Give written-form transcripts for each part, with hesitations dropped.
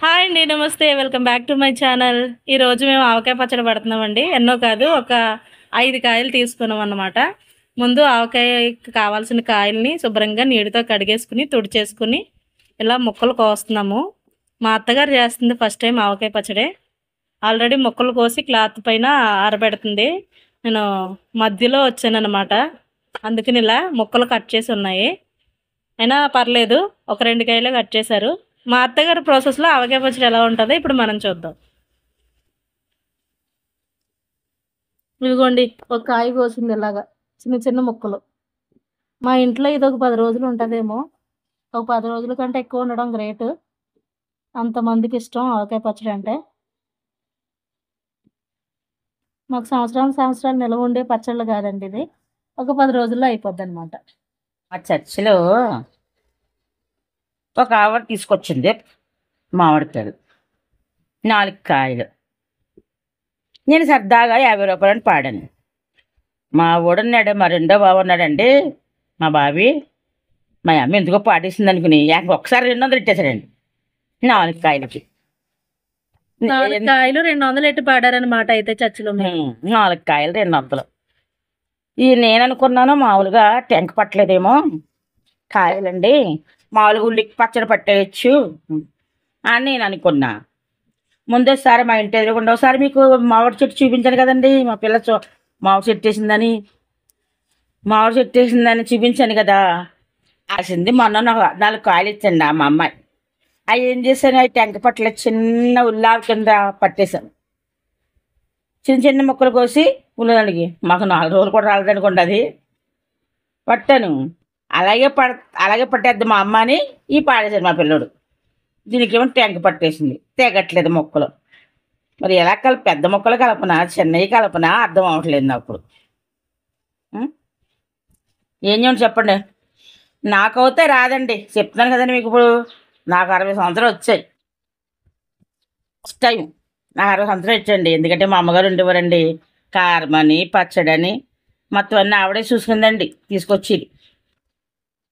Hi అండి. నమస్తే. Welcome back to my channel. ఈరోజు మేము ఆవకాయ పచ్చడి పడుతున్నామండి. ఎన్నో కాదు, ఒక 5 కాయలు తీసుకున్నాం అన్నమాట. ముందు ఆవకాయకి కావాల్సిన కాయల్ని శుభ్రంగా నీటితో కడిగేసుకుని తుడిచేసుకుని ఇలా ముక్కలు కోస్తున్నాము. మా అత్తగారు చేస్తుంది ఫస్ట్ టైం ఆవకాయ పచ్చడి. ఆల్రెడీ ముక్కలు కోసి క్లాత్ పైన ఆరబెడుతుంది. నేను మధ్యలో వచ్చానన్నమాట. అందుకని ఇలా ముక్కలు కట్ చేసి ఉన్నాయి. అయినా పర్లేదు, ఒక 2 కాయలే కట్ చేశారు. మా అత్తగారి ప్రాసెస్లో ఆవకాయ పచ్చడి ఎలా ఉంటుందో ఇప్పుడు మనం చూద్దాం. ఇదిగోండి, ఒక కాయ కోసింది ఇలాగా చిన్న చిన్న ముక్కలు. మా ఇంట్లో ఇది ఒక 10 రోజులు ఉంటుందేమో. ఒక 10 రోజుల కంటే ఎక్కువ ఉండడం గ్రేట్. అంతమందికి ఇష్టం ఆవకాయ పచ్చడి అంటే. మాకు సంవత్సరాలు నిల్వ ఉండే పచ్చళ్ళు కాదండి ఇది. ఒక 10 రోజుల్లో అయిపోద్ది అనమాట. మా చర్చిలో ఒక ఆవిడ తీసుకొచ్చింది మామిడికాయలు 4 కాయలు. నేను సరదాగా 50 రూపాయలని పాడాను. మా ఊడున్నాడు, మా రెండో బాబు ఉన్నాడండి, మా బాబీ. మా అమ్మ ఎందుకో పాడేసింది అనుకుని ఒకసారి 200 ఇట్టేశాడండి 4 కాయలకి. 4 కాయలు 200 ఎట్టి పాడారనమాట అయితే చర్చిలో. 4 కాయలు 200. నేను అనుకున్నాను మామూలుగా టెంక పట్టలేదేమో కాయలండి, మామూలుగా ఉల్లికి పచ్చడి పట్టేయచ్చు అని నేను అనుకున్నా. ముందోసారి మా ఇంటి ఎదురుకుండా ఒకసారి మీకు మామిడి చెట్టు చూపించాను కదండి, మా పిల్ల మామిడి చెట్టు వేసిందని చూపించాను కదా. ఆసింది మొన్న 4 కాయలు ఇచ్చండి మా అమ్మాయి. అవి ఏం చేశాను, అవి టెంక పట్టలే చిన్న ఉల్లావి కింద పట్టేశాను. చిన్న చిన్న ముక్కలు కోసి ఉన్నదానికి మాకు 4 రోజులు కూడా రాలేదనుకోండి అది పట్టాను. అలాగే పట్టేద్ది మా అమ్మ అని ఈ పాడేశాడు మా పిల్లడు. దీనికేమో టెంక పట్టేసింది, తెగట్లేదు మొక్కలు. మరి ఎలా పెద్ద మొక్కలు కలపనా చిన్నవి కలపనా అర్థం అవ్వట్లేదు నాకు. ఏం చేయండి చెప్పండి. నాకైతే రాదండి, చెప్తున్నాను కదండి మీకు. ఇప్పుడు నాకు 60 సంవత్సరాలు వచ్చాయి. ఫస్ట్ టైం నాకు 60 సంవత్సరాలు వచ్చండి. ఎందుకంటే మా అమ్మగారు ఉండేవారండి, కారమని పచ్చడని మొత్తం అన్నీ ఆవిడే చూసుకుందండి తీసుకొచ్చి.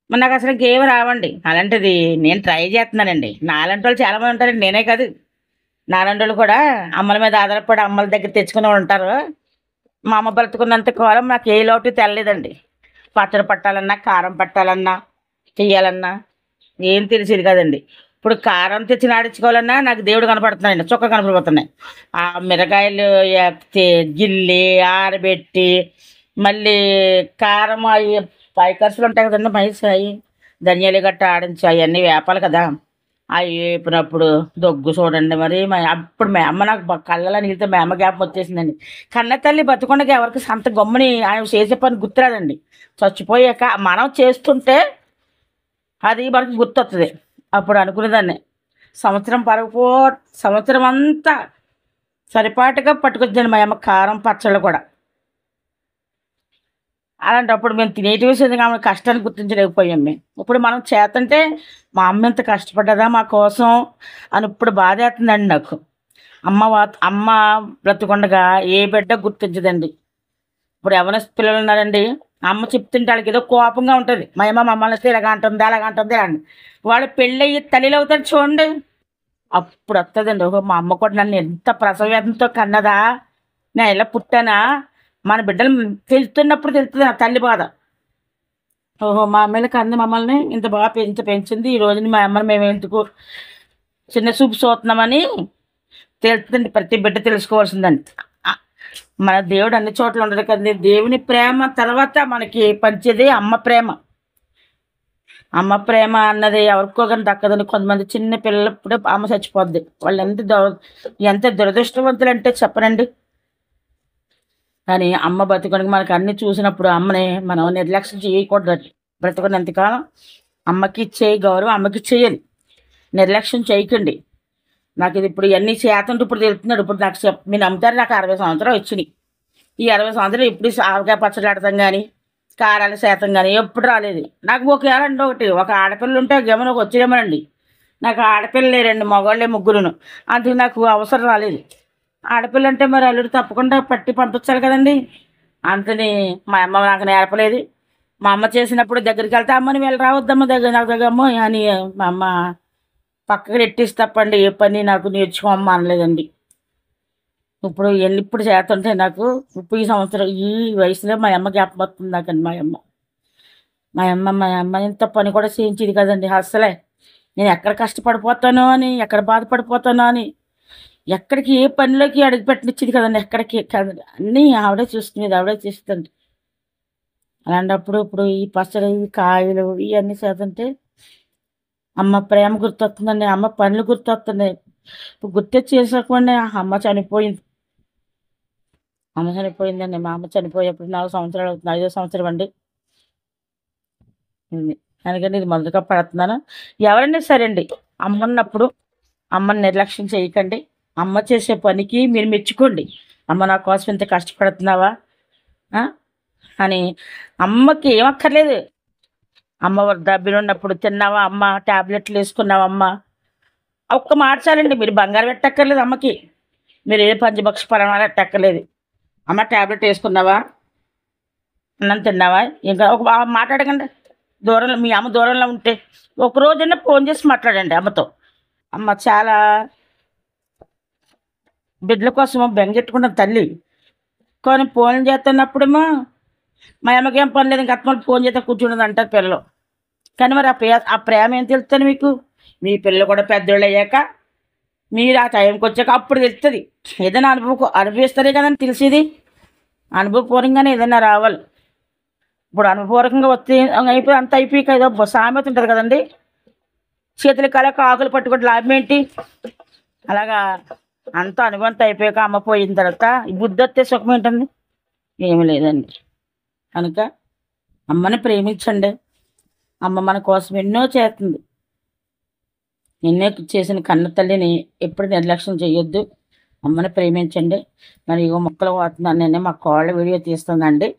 మరి నాకు అసలు ఇంకేం రావండి. అలాంటిది నేను ట్రై చేస్తున్నానండి. నాలాంటి వాళ్ళు చాలామంది ఉంటారండి, నేనే కాదు. నాలాంటి వాళ్ళు కూడా అమ్మల మీద ఆధారపడి అమ్మల దగ్గర తెచ్చుకుని ఉంటారు. మా అమ్మ బ్రతుకున్నంత కాలం నాకు ఏ లోటు తెల్లలేదండి. పచ్చడి పట్టాలన్నా, కారం పట్టాలన్నా, చెయ్యాలన్నా ఏం తెలిసేది కదండి. ఇప్పుడు కారం తెచ్చి నాడించుకోవాలన్నా నాకు దేవుడు కనపడుతున్నాయండి, చుక్క కనపడిపోతున్నాయి. ఆ మిరకాయలు గిల్లి ఆరబెట్టి మళ్ళీ కారం అవి పైకర్సులు ఉంటాయి కదండి, మైసాయి ధనియాలు గట్ట ఆడించి అవన్నీ వేపాలి కదా. అవి వేపినప్పుడు దొగ్గు చూడండి. మరి అప్పుడు మా అమ్మ నాకు కళ్ళలో నీళ్ళతో మా అమ్మ జ్ఞాపకం వచ్చేసిందండి. కన్న తల్లి బతుకుండగా ఎవరికి సంత గమ్ముని ఆయన చేసే పని గుర్తురాదండి. చచ్చిపోయాక మనం చేస్తుంటే అది మనకి గుర్తొస్తుంది. అప్పుడు అనుకునేదాన్ని సంవత్సరం అంతా సరిపాటుగా పట్టుకొచ్చాను మా అమ్మ కారం పచ్చళ్ళు కూడా. అలాంటప్పుడు మేము తినేటి విషయం కాబట్టి కష్టాన్ని గుర్తించలేకపోయాం మేము. ఇప్పుడు మనం చేతంటే మా అమ్మ ఎంత కష్టపడ్డదా మా కోసం అని ఇప్పుడు బాధ వేస్తుందండి నాకు. అమ్మ బ్రతుకుండగా ఏ బిడ్డ గుర్తించదండి. ఇప్పుడు ఎవరైనా పిల్లలు ఉన్నారండి, అమ్మ చెప్తుంటే వాళ్ళకి ఏదో కోపంగా ఉంటుంది. మా అమ్మ మమ్మల్ని వస్తే ఇలాగ అంటుంది అలాగ అంటుంది అని. వాడు పెళ్ళయ్యి తల్లిలో అవుతాడు చూడండి, అప్పుడు వస్తుందండి. ఓహో మా అమ్మ కూడా నన్ను ఎంత ప్రసవేదంతో కన్నదా, నేను ఇలా పుట్టానా. మన బిడ్డలు తెలుస్తున్నప్పుడు తెలుస్తుంది ఆ తల్లి బాధ. ఓహో మా అమ్మని కన్న మమ్మల్ని ఇంత బాగా పెంచింది, ఈ రోజుని మా అమ్మని మేము ఎందుకు చిన్న చూపు చూస్తున్నామని తెలుస్తుందండి. ప్రతి బిడ్డ తెలుసుకోవాల్సిందండి. మన దేవుడు అన్ని చోట్ల ఉండదు కదండి. దేవుని ప్రేమ తర్వాత మనకి పంచేది అమ్మ ప్రేమ. అమ్మ ప్రేమ అన్నది ఎవరికో కానీ దక్కదని. కొంతమంది చిన్న పిల్లలప్పుడే అమ్మ చచ్చిపోద్ది. వాళ్ళు ఎంత దురదృష్టవంతులు అంటే చెప్పనండి. కానీ అమ్మ బతుకనికి మనకు అన్ని చూసినప్పుడు అమ్మని మనం నిర్లక్ష్యం చేయకూడదు. బ్రతుకుని ఎంతకాలం అమ్మకి ఇచ్చే గౌరవం అమ్మకి చేయాలి, నిర్లక్ష్యం చేయకండి. నాకు ఇది ఇప్పుడు ఇవన్నీ చేతంటే ఇప్పుడు తెలుస్తున్నాడు. ఇప్పుడు నాకు మీరు నమ్ముతారు, నాకు 60 సంవత్సరాలు వచ్చినాయి. ఈ 60 సంవత్సరాలు ఇప్పుడు ఆవకాయ పచ్చడి ఆడతాం కానీ కారాల శాతం కానీ ఎప్పుడు రాలేదు నాకు. ఒక ఆడపిల్లలు ఉంటే గమనకు వచ్చేయమనండి. నాకు ఆడపిల్లలే 2 మగవాళ్ళే 3. అందుకు నాకు అవసరం రాలేదు. ఆడపిల్ల అంటే మరి అల్లుడు తప్పకుండా పట్టి పంపించాలి కదండి. అంతని మా అమ్మ నాకు నేర్పలేదు. మా అమ్మ చేసినప్పుడు దగ్గరికి వెళ్తే అమ్మని వెళ్ళి రావద్దమ్మ నాకు దగ్గర అమ్మ అని మా అమ్మ పక్కకు నెట్టేసి తప్పండి ఏ పని నాకు నేర్చుకోమని అనలేదండి. ఇప్పుడు చేస్తుంటే నాకు ఇప్పుడు ఈ సంవత్సరం ఈ వయసులో మా అమ్మ జ్ఞాపకం వస్తుంది నాకండి. మా అమ్మ ఇంత పని కూడా చేయించేది కదండి అసలే. నేను ఎక్కడ కష్టపడిపోతానో అని, ఎక్కడ బాధపడిపోతానో అని, ఎక్కడికి ఏ పనిలోకి అడుగు పెట్టనిచ్చేది కదండి. ఎక్కడికి కదండి అన్నీ ఆవిడే చూసుకునేది, ఆవిడే చేస్తుంది. అలాంటప్పుడు ఇప్పుడు ఈ పచ్చడి, ఈ కాయలు ఇవన్నీ చేస్తుంటే అమ్మ ప్రేమ గుర్తొస్తుందండి, అమ్మ పనులు గుర్తొస్తున్నాయి. ఇప్పుడు గుర్తొచ్చి చేసుకోండి, అమ్మ చనిపోయింది. అమ్మ చనిపోయిందండి. మా అమ్మ చనిపోయేప్పుడు 4 సంవత్సరాలు అవుతుంది, 5వ సంవత్సరం అండి. ఉంది. అందుకని ఇది మొదలుగా పడుతున్నాను. ఎవరైనా సరే అండి, అమ్మ ఉన్నప్పుడు అమ్మని నిర్లక్ష్యం చేయకండి. అమ్మ చేసే పనికి మీరు మెచ్చుకోండి. అమ్మ నా కోసం ఇంత కష్టపడుతున్నావా ఆ? అని. అమ్మకి ఏమక్కర్లేదు. అమ్మ వృద్ధాప్యం ఉన్నప్పుడు తిన్నావా అమ్మ, ట్యాబ్లెట్లు వేసుకున్నావా అమ్మ, ఒక్క మాట చాలండి. మీరు బంగారం పెట్టక్కర్లేదు అమ్మకి, మీరు ఏ పంచభక్ష పరమాలు పెట్టక్కర్లేదు. అమ్మ ట్యాబ్లెట్ వేసుకున్నావా, అన్నం తిన్నావా, ఇంకా ఒక మాట్లాడకండి. దూరంలో మీ అమ్మ దూరంలో ఉంటే ఒక రోజైనా ఫోన్ చేసి మాట్లాడండి అమ్మతో. అమ్మ చాలా బిడ్డల కోసం బెంగెట్టుకున్న తల్లి. కానీ ఫోన్ చేస్తున్నప్పుడేమో మా అమ్మకి ఏం పని లేదు, ఇంకా అత్తమ్మ ఫోన్ చేస్తే కూర్చున్నది అంటారు పిల్లలు. కానీ మరి ఆ ప్రేమ ఏం తెలుస్తుంది మీకు? మీ పిల్లలు కూడా పెద్దోళ్ళు అయ్యాక, మీరు ఆ టైంకి వచ్చాక అప్పుడు తెలుస్తుంది. ఏదైనా అనుభవిస్తారే కదండి తెలిసేది. అనుభవపూర్వకంగానే ఏదైనా రావాలి. ఇప్పుడు అనుభవపూర్వకంగా వస్తే అయిపోయి అంత అయిపోయి ఏదో సామెత ఉంటుంది కదండి, చేతుల కాలక ఆకులు పట్టుకుంటే లాభం ఏంటి. అలాగా అంత అనుభవంతో అయిపోయాక అమ్మ పోయిన తర్వాత ఈ బుద్ధి వస్తే సుఖం ఏంటండి? ఏమి లేదండి. కనుక అమ్మని ప్రేమించండి. అమ్మ మన కోసం ఎన్నో చేస్తుంది. ఎన్నో చేసిన కన్న తల్లిని ఎప్పుడు నిర్లక్ష్యం చేయొద్దు. అమ్మని ప్రేమించండి. మరి ఇగో మొక్కలు పోతున్నాను నేను, మా కోళ్ళ వీడియో తీస్తుందండి.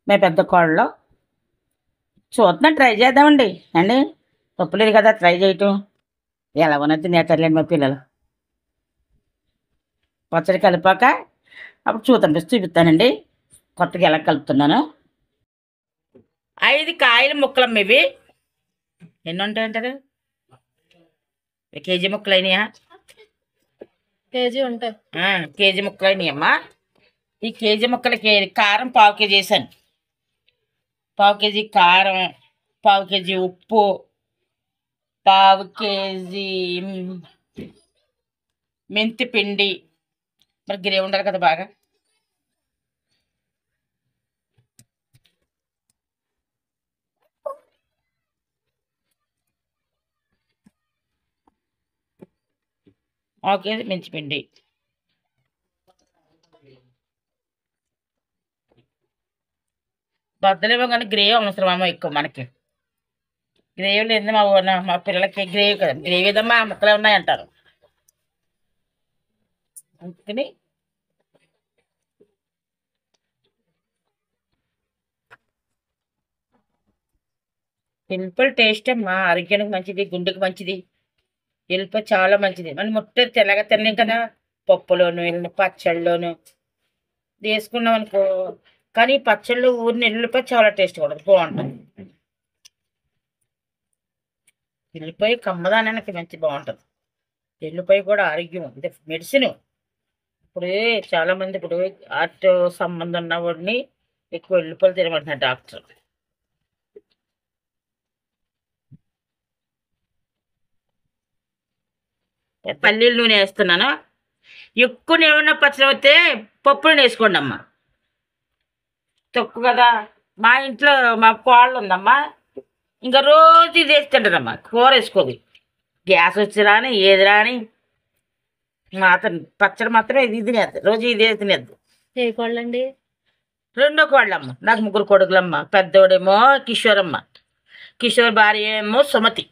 మా పెద్ద కోళ్ళలో చూస్తున్నాను, ట్రై చేద్దామండి అండి. తప్పులేదు కదా ట్రై చేయటం. ఎలా ఉన్నది తినేటర్లేండి మా పిల్లలు. పచ్చడి కలిపాక అప్పుడు చూపిస్తానండి కొత్తగా ఎలా కలుపుతున్నాను. 5 కాయల ముక్కలమ్మ ఇవి. ఎన్ని ఉంటాయంటారు? కేజీ ముక్కలు అయినాయా? కేజీ ఉంటాయి. కేజీ ముక్కలు అయినాయి అమ్మా. ఈ కేజీ ముక్కలకి కారం 1/2 కేజీ వేసాను. 1/2 కేజీ కారం, 1/2 కేజీ ఉప్పు, 1/2 కేజీ మెంతి పిండి. మరి గ్రేవీ ఉండాలి కదా బాగా. ఓకే, మెంతిపిండి. బద్దలేమో కానీ గ్రేవీ అవసరమేమో ఎక్కువ మనకి. గ్రేవీ లేదు మా పిల్లలకి గ్రేవీ కదా, గ్రేవీ ఏదమ్మా ముక్కలే ఉన్నాయంటారు. అందుకని సింపుల్ టేస్ట్ అమ్మా. ఆరోగ్యానికి మంచిది, గుండెకి మంచిది. ఎల్లిపాయ చాలా మంచిది. మనం ముట్ట తెల్లగా తినలేం కదా, పప్పులోను పచ్చళ్ళలోను వేసుకున్నాం అనుకో. కానీ పచ్చళ్ళు ఊరిని ఎల్లిపాయ చాలా టేస్ట్ కూడా బాగుంటుంది. ఎల్లిపాయ కమ్మదానానికి మంచి బాగుంటుంది. ఎల్లిపాయ కూడా ఆరోగ్యం, అంటే మెడిసిన్. ఇప్పుడు చాలామంది ఇప్పుడు హార్ట్ సంబంధం ఉన్న వాడిని ఎక్కువ ఎల్లిపాయలు తినమంటున్నారు డాక్టర్. పల్లీల నూనె వేస్తున్నాను. ఎక్కువ ఏమన్నా పచ్చడి అయితే పప్పులు వేసుకోండి అమ్మ. తక్కువ కదా. మా ఇంట్లో మా కోళ్ళు ఉందమ్మా, ఇంకా రోజు ఇది వేసి తింటారమ్మా, కూర వేసుకోదు. గ్యాస్ వచ్చి రాని ఏది రాని మాత్రం పచ్చడి మాత్రం ఇది తినేది, రోజు ఇదే తినేద్దు. ఏ కోళ్ళండి? 2వ కోళ్ళమ్మ. నాకు 3 కొడుకులమ్మ. పెద్దోడేమో కిషోరమ్మ, కిషోర్ భార్య ఏమో సుమతి,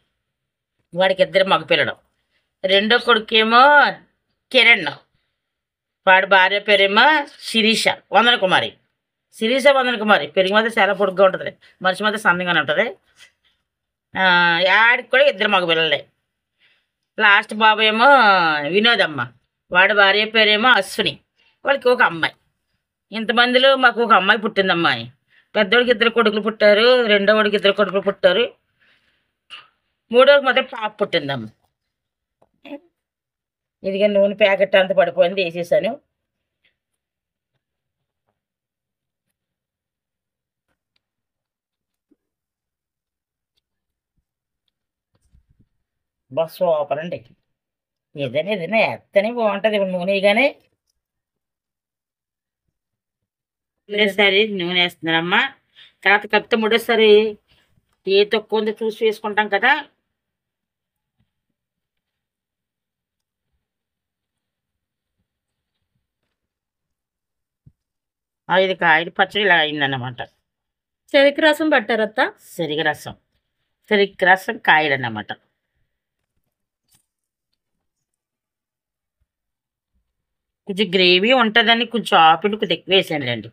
వాడికి 2 మగపిల్లలు. 2వ కొడుకేమో కిరణ్, వాడి భార్య పేరేమో శిరీష వందన కుమారి. పెరుగు మాత్రం చాలా పొడుగ్గా ఉంటుంది, మనిషి మాత్రం సన్నగానే ఉంటుంది. ఆడికి కూడా 2 మగపిల్లలే. లాస్ట్ బాబు ఏమో వినోదమ్మ, వాడి భార్య పేరేమో అశ్విని, వాడికి ఒక అమ్మాయి. ఇంతమందిలో మాకు ఒక అమ్మాయి పుట్టిందమ్మాయి. పెద్దోడికి 2 కొడుకులు పుట్టారు, 2వ వాడికి 2 కొడుకులు పుట్టారు. మూడోది మొదటి పాప పుట్టిందమ్మ. ఇదిగా నూనె ప్యాకెట్ అంత పడిపోయింది, వేసేసాను. బస్ సూపర్ అండి. ఏదైనా వేస్తేనే బాగుంటుంది నూనె. కానీ రెండోసారి నూనె వేస్తున్నానమ్మా. తర్వాత కప్పితే మూడోసారి ఏ తక్కువ ఉందో చూసి వేసుకుంటాం కదా. ఐదు కాయలు పచ్చడి ఇలా అయిందన్నమాట. చెరుకు రసం పట్టారత్త. చెరుకు రసం కాయలు అన్నమాట. కొంచెం గ్రేవీ ఉంటుందని కొంచెం ఆపిల్ కొద్దిగా ఎక్కువ వేసానులేండి.